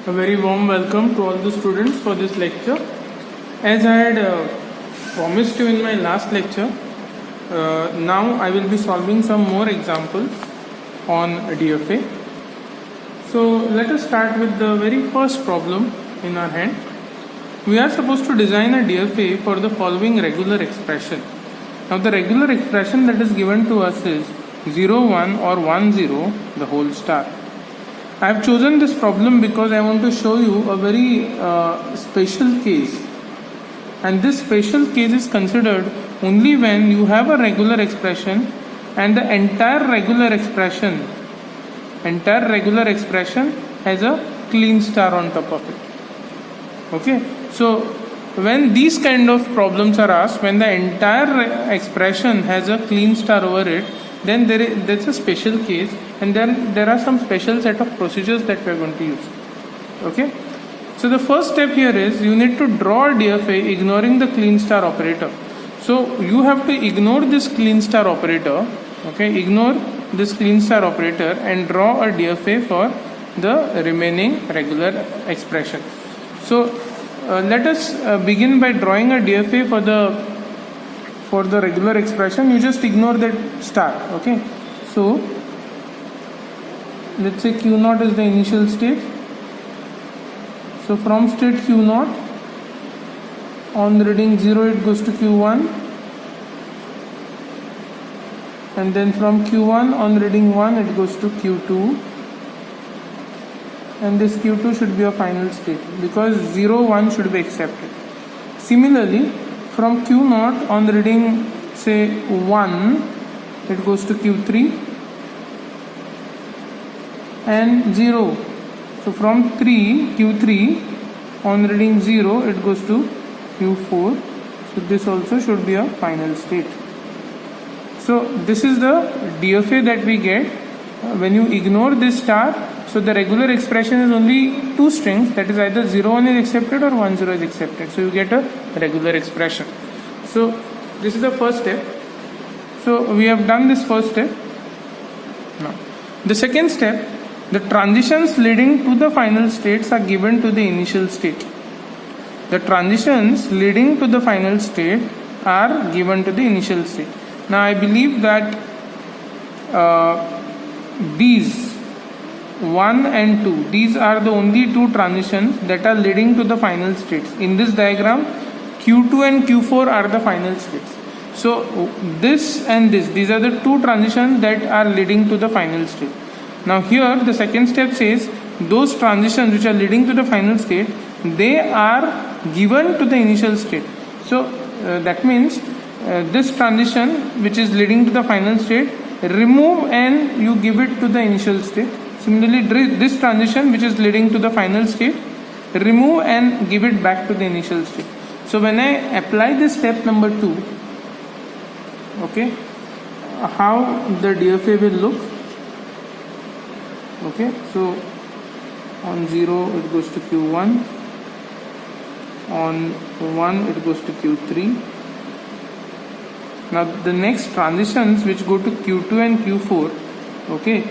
A very warm welcome to all the students for this lecture. As I had promised you in my last lecture, now I will be solving some more examples on DFA. So let us start with the very first problem in our hand. We are supposed to design a DFA for the following regular expression. Now the regular expression that is given to us is 0, 1 or 1, 0 the whole star. I have chosen this problem because I want to show you a very special case, and this special case is considered only when you have a regular expression and the entire regular expression has a clean star on top of it. Okay, so when these kind of problems are asked, when the entire expression has a clean star over it, then that's a special case, and then there are some special set of procedures that we are going to use. Okay, so the first step here is you need to draw a DFA ignoring the clean star operator. So you have to ignore this clean star operator. Okay, ignore this clean star operator and draw a DFA for the remaining regular expression. So let us begin by drawing a DFA for the regular expression. You just ignore that star. Okay, so let's say Q0 is the initial state. So from state Q0, on reading 0 it goes to Q1, and then from Q1 on reading 1 it goes to Q2, and this Q2 should be a final state because 0, 1 should be accepted. Similarly, from Q0 on reading say 1 it goes to Q3 and 0. So from Q3 on reading 0 it goes to Q4. So this also should be a final state. So this is the DFA that we get when you ignore this star. So the regular expression is only two strings, that is either 0, 1 is accepted or 1, 0 is accepted. So you get a regular expression. So this is the first step. So we have done this first step. Now the second step, the transitions leading to the final states are given to the initial state. The transitions leading to the final state are given to the initial state. Now I believe that these 1 and 2, these are the only two transitions that are leading to the final states. In this diagram, Q2 and Q4 are the final states. So this and this, these are the two transitions that are leading to the final state. Now here the second step says those transitions which are leading to the final state, they are given to the initial state. So that means this transition which is leading to the final state, remove and you give it to the initial state. Similarly, this transition which is leading to the final state, remove and give it back to the initial state. So when I apply this step number 2, okay, how the DFA will look. Okay, so on 0 it goes to Q1, on 1 it goes to Q3. Now the next transitions which go to Q2 and Q4, okay,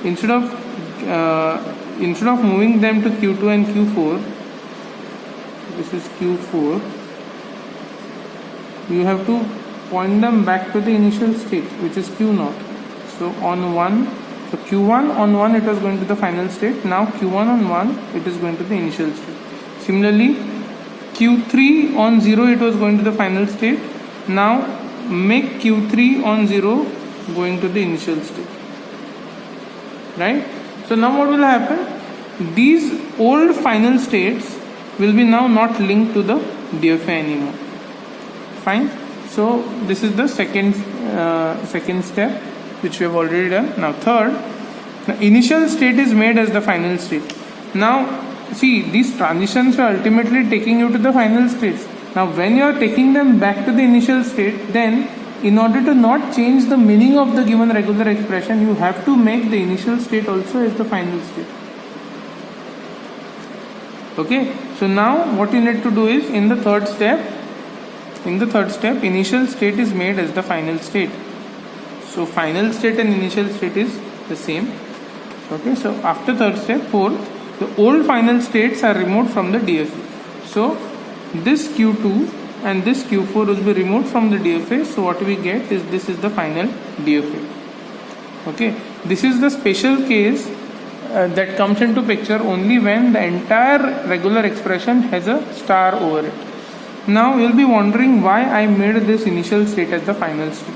instead of moving them to Q2 and Q4, this is Q4, you have to point them back to the initial state which is Q0. So on 1, so Q1 on 1 it was going to the final state, now Q1 on 1 it is going to the initial state. Similarly, Q3 on 0 it was going to the final state, now make Q3 on 0 going to the initial state. Right? So now what will happen? These old final states will be now not linked to the DFA anymore. Fine. So this is the second step which we have already done. Now third, the initial state is made as the final state. Now see, these transitions are ultimately taking you to the final states. Now when you are taking them back to the initial state, then in order to not change the meaning of the given regular expression, you have to make the initial state also as the final state. Okay, so now what you need to do is in the third step, initial state is made as the final state. So final state and initial state is the same. Okay, so after third step, fourth, the old final states are removed from the DFA. So this Q2 and this Q4 will be removed from the DFA. So what we get is this is the final DFA. Okay, this is the special case that comes into picture only when the entire regular expression has a star over it. Now you will be wondering why I made this initial state as the final state.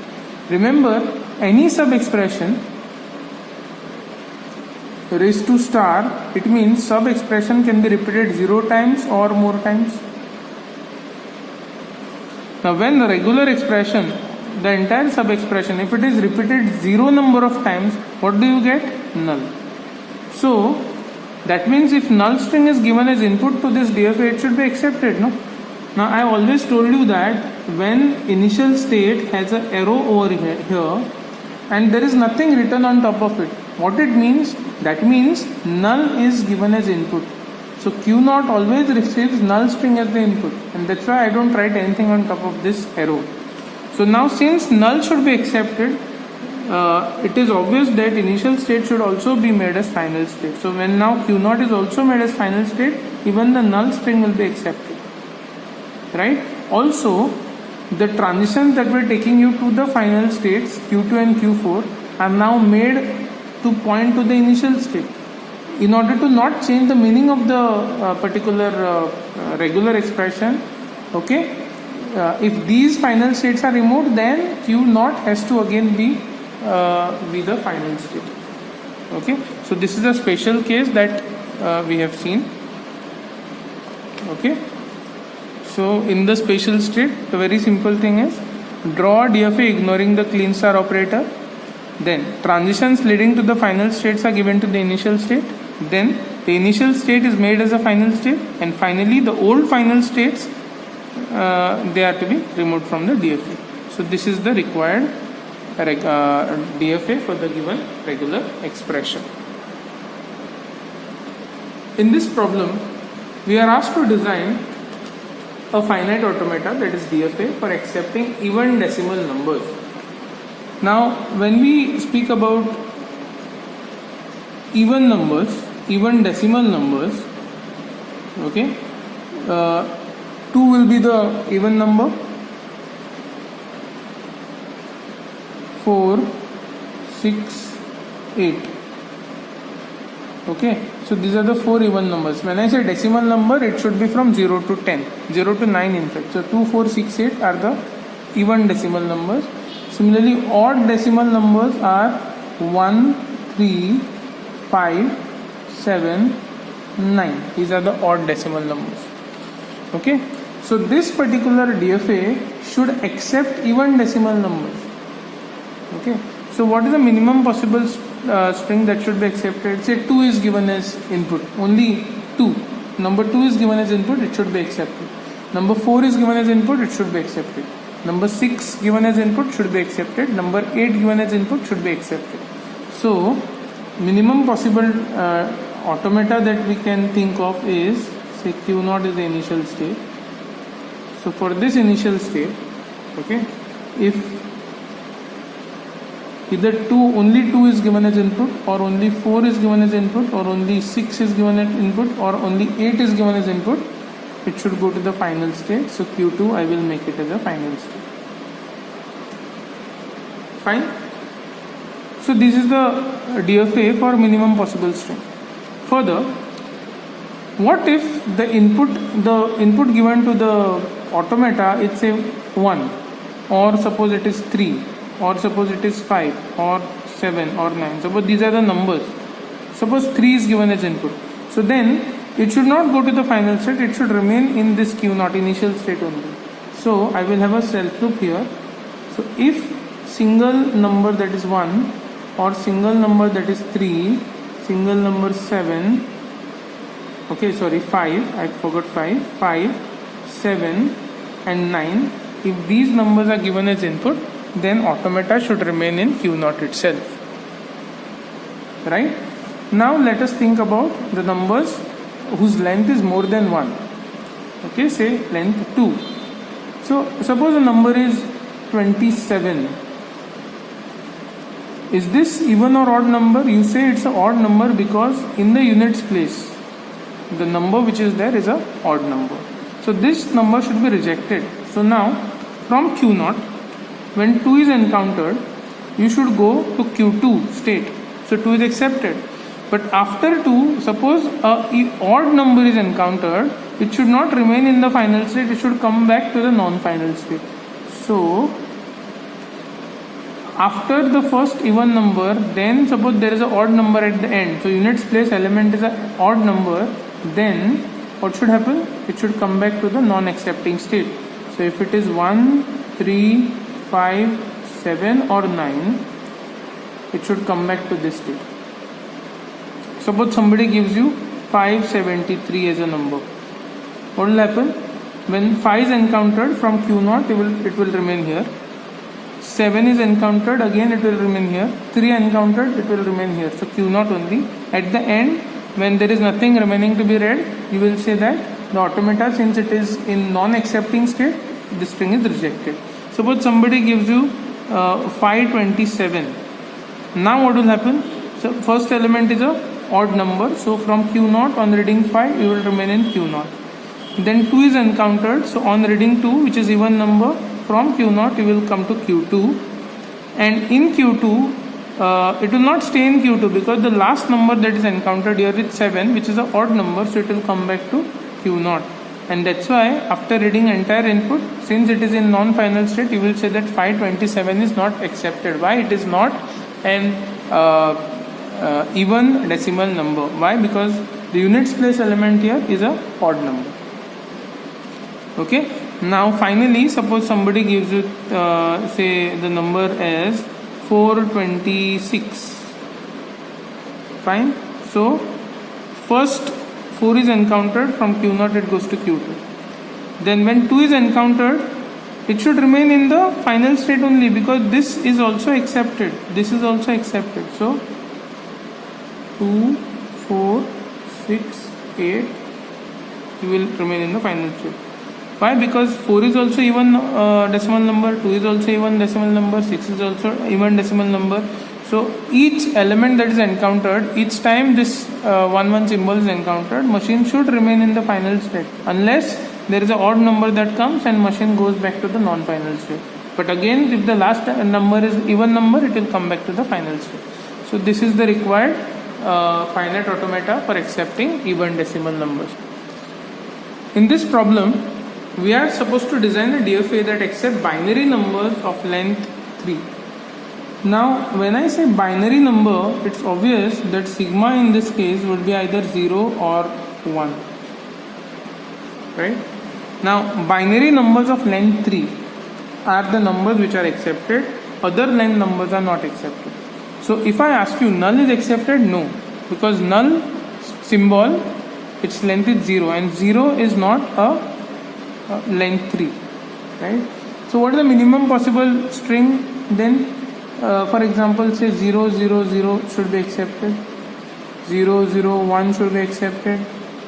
Remember, any sub expression raised to star, it means sub expression can be repeated 0 times or more times. Now when the regular expression, the entire sub expression, if it is repeated 0 number of times, what do you get? Null. So that means if null string is given as input to this DFA, it should be accepted, no? Now I always told you that when initial state has an arrow over here and there is nothing written on top of it, what it means? That means null is given as input. So Q0 always receives null string as the input, and that's why I don't write anything on top of this arrow. So now since null should be accepted, it is obvious that initial state should also be made as final state. So when now Q0 is also made as final state, even the null string will be accepted. Right? Also, the transitions that were taking you to the final states Q2 and Q4 are now made to point to the initial state. In order to not change the meaning of the particular regular expression, okay, if these final states are removed, then Q0 has to again be the final state. Okay, so this is a special case that we have seen. Okay. So in the special state, the very simple thing is draw DFA ignoring the clean star operator. Then transitions leading to the final states are given to the initial state. Then the initial state is made as a final state. And finally the old final states, they are to be removed from the DFA. So this is the required DFA for the given regular expression. In this problem, we are asked to design a finite automata, that is DFA, for accepting even decimal numbers. Now when we speak about even numbers, even decimal numbers, okay, 2 will be the even number, 4, 6, 8. Okay, so these are the 4 even numbers. When I say decimal number, it should be from 0 to 10, 0 to 9 in fact. So 2, 4, 6, 8 are the even decimal numbers. Similarly, odd decimal numbers are 1, 3, 5, 7, 9. These are the odd decimal numbers. Okay, so this particular DFA should accept even decimal numbers. Okay, so what is the minimum possible string that should be accepted? Say 2 is given as input, only 2. Number 2 is given as input, it should be accepted. Number 4 is given as input, it should be accepted. Number 6 given as input should be accepted. Number 8 given as input should be accepted. So minimum possible automata that we can think of is, say Q0 is the initial state. So for this initial state, okay, if either only 2 is given as input, or only 4 is given as input, or only 6 is given as input, or only 8 is given as input, it should go to the final state. So Q2 I will make it as a final state. Fine. So this is the DFA for minimum possible string. Further, what if the input given to the automata is say 1, or suppose it is 3, or suppose it is 5, or 7, or 9. Suppose these are the numbers. Suppose 3 is given as input. So then it should not go to the final state, it should remain in this Q0 initial state only. So I will have a self loop here. So if single number that is 1, or single number that is 3, single number 7, okay, sorry, 5, I forgot 5, 7 and 9, if these numbers are given as input, then automata should remain in Q0 itself. Right? Now let us think about the numbers whose length is more than 1. Okay, say length 2. So suppose the number is 27. Is this even or odd number? You say it's an odd number because in the units place the number which is there is a odd number. So this number should be rejected. So now from Q0, when 2 is encountered, you should go to Q2 state. So 2 is accepted. But after 2, suppose a odd number is encountered, it should not remain in the final state, it should come back to the non-final state. So after the first even number, then suppose there is an odd number at the end. So units place element is an odd number, then what should happen? It should come back to the non-accepting state. So if it is 1, 3, 5, 7 or 9, it should come back to this state. Suppose somebody gives you 573 as a number. What will happen? When 5 is encountered from Q0, it will remain here. 7 is encountered, again it will remain here. 3 encountered, it will remain here. So Q0 only. At the end, when there is nothing remaining to be read, you will say that the automata, since it is in non-accepting state, the string is rejected. Suppose somebody gives you 527. Now what will happen? So first element is a odd number. So from Q0 on reading 5, you will remain in Q0. Then 2 is encountered. So on reading 2, which is even number, from Q0 you will come to Q2, and in Q2 it will not stay in Q2 because the last number that is encountered here is 7, which is an odd number, so it will come back to Q0. And that's why after reading entire input, since it is in non-final state, you will say that 527 is not accepted. Why? It is not an even decimal number. Why? Because the units place element here is a odd number. Okay. Now finally, suppose somebody gives you say the number as 426. Fine. So first 4 is encountered, from Q0 it goes to Q2. Then when 2 is encountered, it should remain in the final state only, because this is also accepted. This is also accepted. So 2, 4, 6, 8, you will remain in the final state. Why? Because 4 is also even decimal number, 2 is also even decimal number, 6 is also even decimal number. So each element that is encountered, each time this 1 symbol is encountered, machine should remain in the final state, unless there is an odd number that comes and machine goes back to the non-final state. But again, if the last number is even number, it will come back to the final state. So this is the required finite automata for accepting even decimal numbers. In this problem, we are supposed to design a DFA that accepts binary numbers of length 3. Now, when I say binary number, it's obvious that sigma in this case would be either 0 or 1. Right? Now, binary numbers of length 3 are the numbers which are accepted. Other length numbers are not accepted. So, if I ask you null is accepted, no. Because null symbol, its length is 0, and 0 is not a length 3, right? So what is the minimum possible string then? For example, say 0, 0, 0 should be accepted, 0, 0, 1 should be accepted,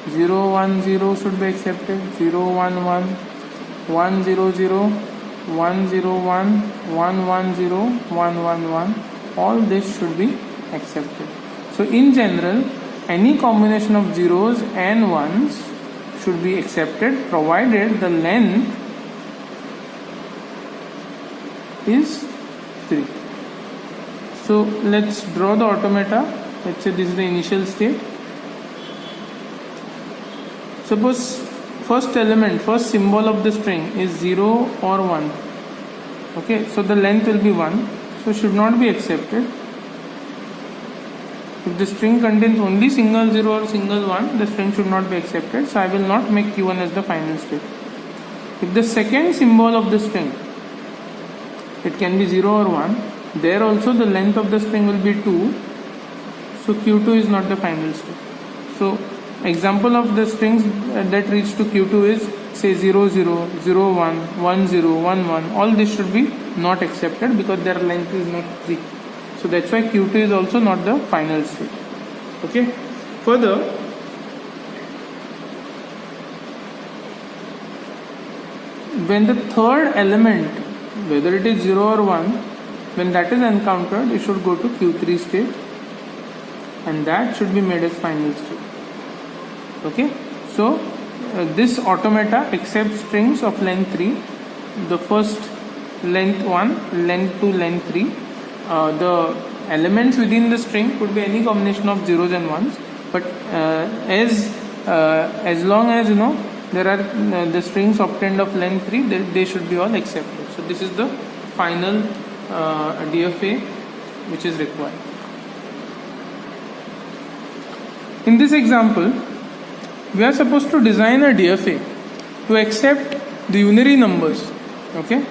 0, 1, 0 should be accepted, 0, 1, 1, 1, 0, 0, 1, 0, 1, 1, 1, 0, 1, 1, 1, all this should be accepted. So in general, any combination of zeros and ones should be accepted, provided the length is 3. So let's draw the automata. Let's say this is the initial state. Suppose first element, first symbol of the string is 0 or 1. Okay, so the length will be 1, so should not be accepted. If the string contains only single 0 or single 1, the string should not be accepted. So I will not make Q1 as the final state. If the second symbol of the string, it can be 0 or 1, there also the length of the string will be 2. So Q2 is not the final state. So example of the strings that reach to Q2 is say 0, 0, 0, 1, 1, 0, 1, 1. All this should be not accepted because their length is not 3. So that's why Q2 is also not the final state. Okay. Further, when the third element, whether it is 0 or 1, when that is encountered, it should go to Q3 state, and that should be made as final state. Okay, so this automata accepts strings of length 3, the first length 1, length 2, length 3. The elements within the string could be any combination of zeros and ones, but as long as there are the strings obtained of length 3, they should be all accepted. So this is the final DFA which is required. In this example, we are supposed to design a DFA to accept the unary numbers, okay,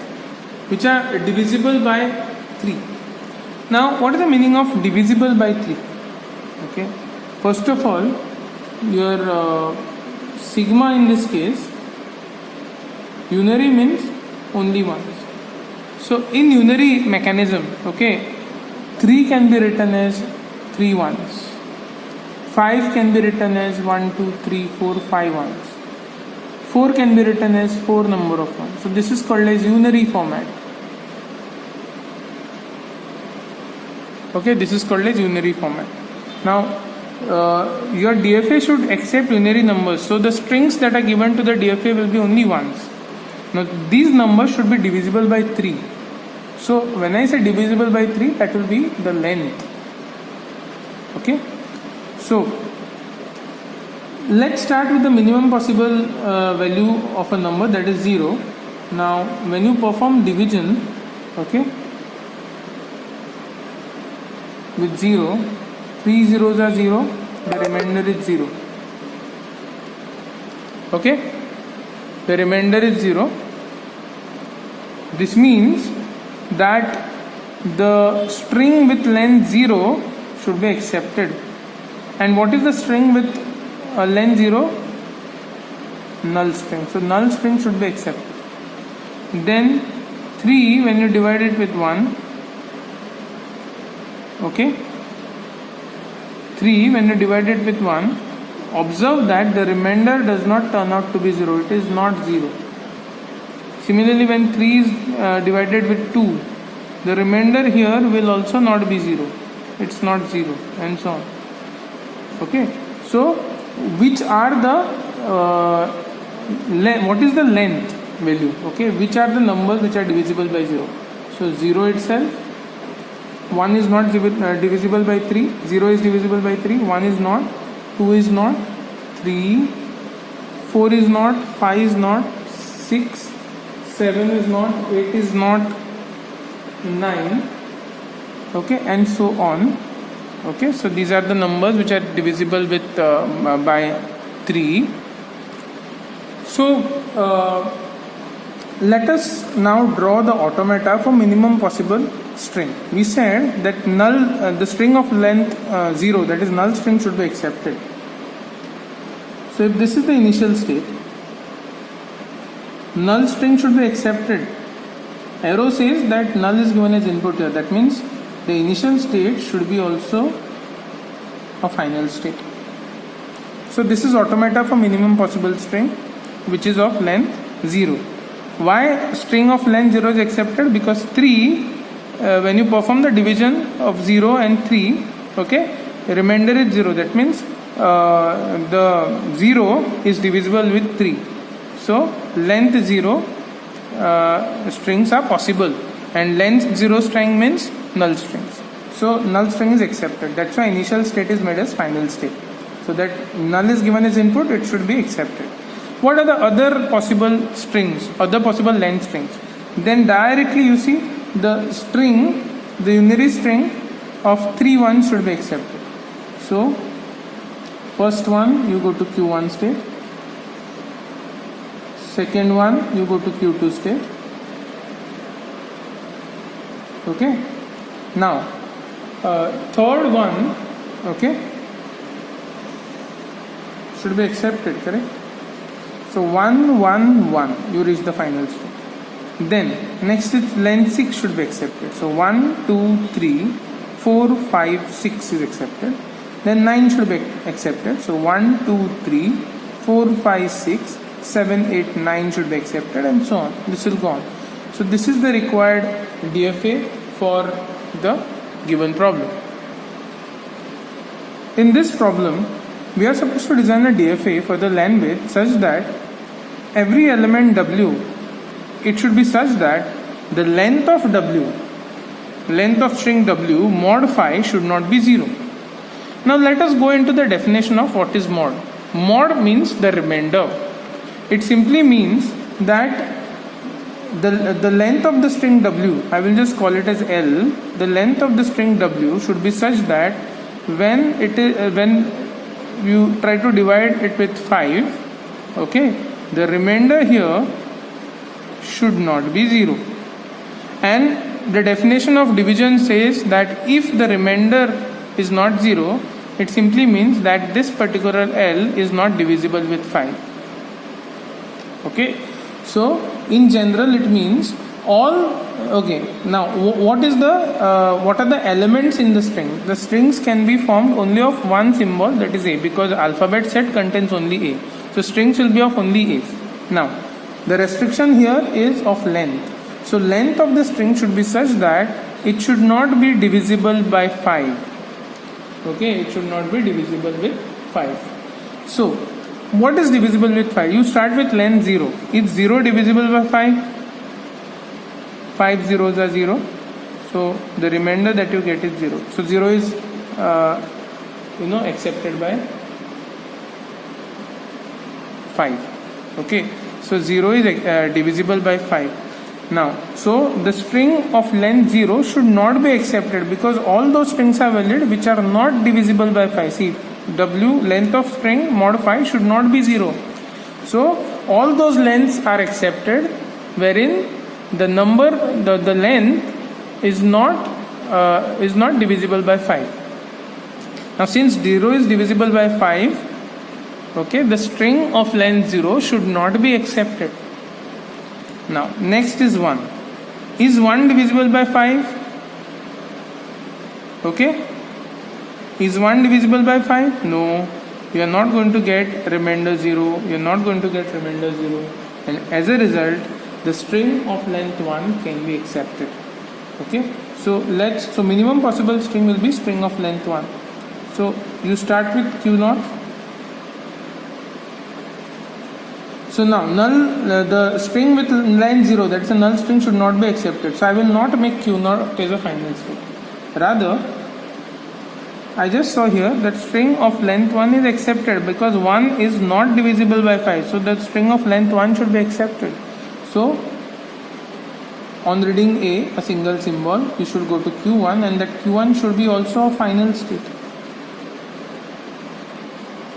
which are divisible by 3. Now, what is the meaning of divisible by 3? Okay, first of all, your sigma in this case, unary means only ones. So in unary mechanism, okay, 3 can be written as 3 ones. 5 can be written as 1, 2, 3, 4, 5 ones. 4 can be written as 4 number of ones. So this is called as unary format. Okay, this is called as unary format. Now, your DFA should accept unary numbers. So the strings that are given to the DFA will be only ones. Now, these numbers should be divisible by 3. So when I say divisible by 3, that will be the length. Okay. So let's start with the minimum possible value of a number, that is 0. Now when you perform division, okay, with 0, 3 zeros are 0, the remainder is 0. Okay, the remainder is 0. This means that the string with length 0 should be accepted. And what is the string with length 0? Null string. So null string should be accepted. Then 3, when you divide it with 1, okay, 3 when you divide it with 1, observe that the remainder does not turn out to be 0. It is not 0. Similarly, when 3 is divided with 2, the remainder here will also not be 0. It's not 0, and so on. Okay, so which are the what is the length value? Okay, which are the numbers which are divisible by 0? So 0 itself, 1 is not divisible by 3, 0 is divisible by 3, 1 is not, 2 is not, 3, 4 is not, 5 is not, 6, 7 is not, 8 is not, 9, okay, and so on. Okay, so these are the numbers which are divisible with by 3. So let us now draw the automata for minimum possible string. We said that null, the string of length 0, that is null string, should be accepted. So if this is the initial state, null string should be accepted. Arrow says that null is given as input here. That means the initial state should be also a final state. So this is automata for minimum possible string, which is of length 0. Why string of length 0 is accepted? Because 3, when you perform the division of 0 and 3, okay, the remainder is 0. That means the 0 is divisible with 3. So length 0 strings are possible, and length 0 string means null strings. So null string is accepted. That's why initial state is made as final state. So that null is given as input, it should be accepted. What are the other possible strings, other possible length strings? Then directly you see the string, the unary string of 3 ones should be accepted. So first one you go to Q1 state, second one you go to Q2 state. Okay. Now third one, okay, should be accepted, correct? So 1, 1, 1, you reach the final state. Then next is length 6 should be accepted. So 1, 2, 3, 4, 5, 6 is accepted. Then 9 should be accepted. So 1, 2, 3, 4, 5, 6, 7, 8, 9 should be accepted, and so on. This will go on. So this is the required DFA for the given problem. In this problem, we are supposed to design a DFA for the len width such that every element W, it should be such that the length of W, length of string W mod phi should not be 0. Now let us go into the definition of what is mod. Mod means the remainder. It simply means that the length of the string W, I will just call it as L, the length of the string W should be such that when you try to divide it with 5, okay, the remainder here should not be 0. And the definition of division says that if the remainder is not 0, it simply means that this particular L is not divisible with 5. Okay, so in general it means all. Okay, now what are the elements in the string? The strings can be formed only of one symbol, that is A, because alphabet set contains only A. So strings will be of only A's. Now the restriction here is of length. So length of the string should be such that it should not be divisible by 5. Okay, it should not be divisible with 5. So what is divisible with 5? You start with length 0. Is 0 divisible by 5? 5 zeros are 0. So the remainder that you get is 0. So 0 is accepted by 5. Okay, so 0 is divisible by 5. Now, so the string of length 0 should not be accepted because all those strings are valid which are not divisible by 5. See, W, length of string mod phi should not be 0. So all those lengths are accepted wherein the number, the length is not divisible by 5. Now since 0 is divisible by 5, okay, the string of length 0 should not be accepted. Now next is 1. Is 1 divisible by 5? Okay, is 1 divisible by 5? No, you are not going to get remainder 0, you are not going to get remainder 0, and as a result the string of length 1 can be accepted. Okay, so minimum possible string will be string of length 1. So you start with Q0. So now the string with length 0, that's a null string, should not be accepted. So I will not make Q0 as a final state. Rather, I just saw here that string of length 1 is accepted because 1 is not divisible by 5. So the string of length 1 should be accepted. So on reading a single symbol, you should go to Q1, and that Q1 should be also a final state.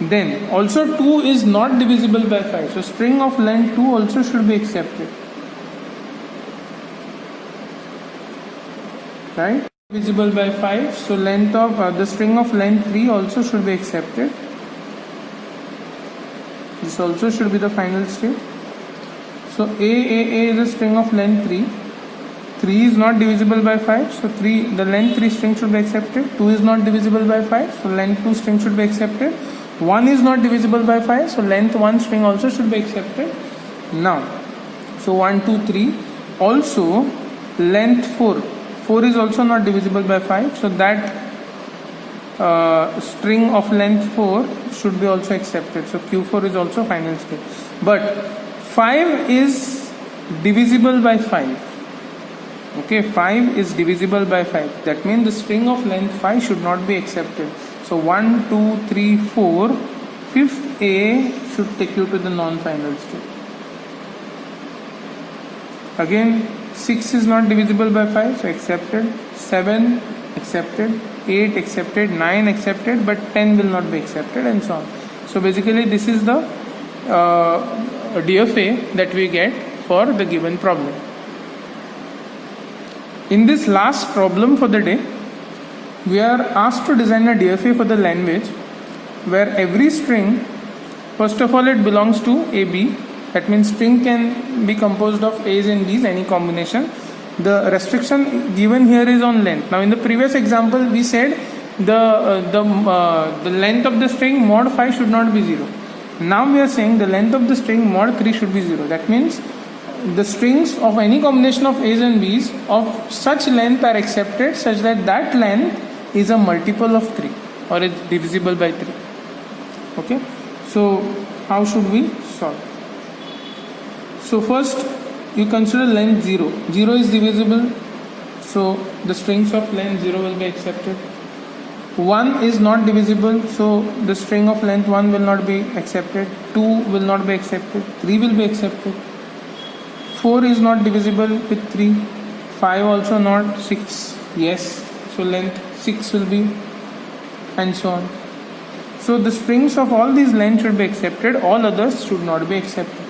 Then also 2 is not divisible by 5. So string of length 2 also should be accepted. Right? Divisible by 5. So length of the string of length 3 also should be accepted. This also should be the final state. So A is a string of length 3. 3 is not divisible by 5. So the length 3 string should be accepted. 2 is not divisible by 5. So length 2 string should be accepted. 1 is not divisible by 5. So length 1 string also should be accepted. Now, so 1, 2, 3. Also length 4. 4 is also not divisible by 5. So that string of length 4 should be also accepted. So Q4 is also final state. But 5 is divisible by 5. Okay, 5 is divisible by 5. That means the string of length 5 should not be accepted. So 1, 2, 3, 4, 5th A should take you to the non-final state. Again, 6 is not divisible by 5, so accepted. 7 accepted. 8 accepted. 9 accepted, but 10 will not be accepted, and so on. So basically this is the DFA that we get for the given problem. In this last problem for the day, we are asked to design a DFA for the language where every string, first of all, it belongs to AB. That means string can be composed of A's and B's, any combination. The restriction given here is on length. Now in the previous example we said the length of the string mod 5 should not be 0. Now we are saying the length of the string mod 3 should be 0. That means the strings of any combination of A's and B's of such length are accepted such that that length is a multiple of 3 or is divisible by 3. Okay, so how should we solve? So first you consider length 0. 0 is divisible, so the strings of length 0 will be accepted. 1 is not divisible, so the string of length 1 will not be accepted. 2 will not be accepted. 3 will be accepted. 4 is not divisible with 3. 5 also not. 6 yes, so length 6 will be, and so on. So the strings of all these lengths should be accepted, all others should not be accepted.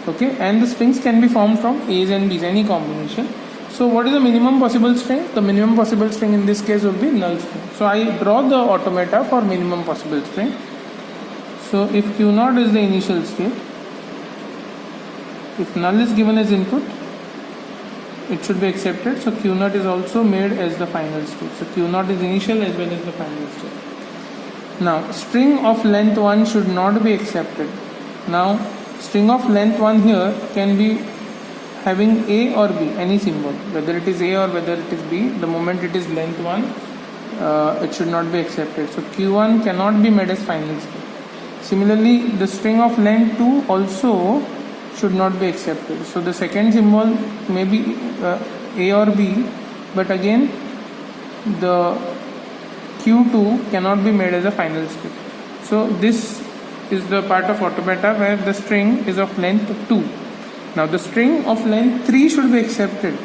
Okay, and the strings can be formed from A's and B's, any combination. So what is the minimum possible string? The minimum possible string in this case will be null string. So I draw the automata for minimum possible string. So if Q0 is the initial state, if null is given as input, it should be accepted. So Q0 is also made as the final state. So Q0 is initial as well as the final state. Now string of length 1 should not be accepted. Now string of length 1 here can be having A or B, any symbol, whether it is A or whether it is B. The moment it is length 1, it should not be accepted. So Q1 cannot be made as final state. Similarly, the string of length 2 also should not be accepted. So the second symbol may be A or B, but again the Q2 cannot be made as a final state. So this is the part of automata where the string is of length 2. Now the string of length 3 should be accepted.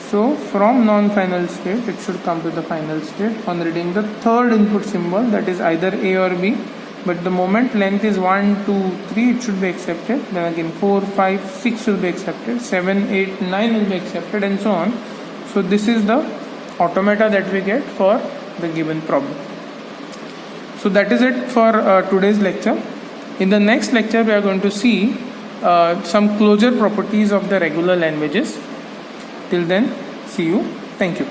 So from non-final state it should come to the final state on reading the third input symbol, that is either A or B. But the moment length is 1, 2, 3, it should be accepted. Then again 4, 5, 6 will be accepted. 7, 8, 9 will be accepted, and so on. So this is the automata that we get for the given problem. So that is it for today's lecture. In the next lecture we are going to see some closure properties of the regular languages. Till then, see you. Thank you.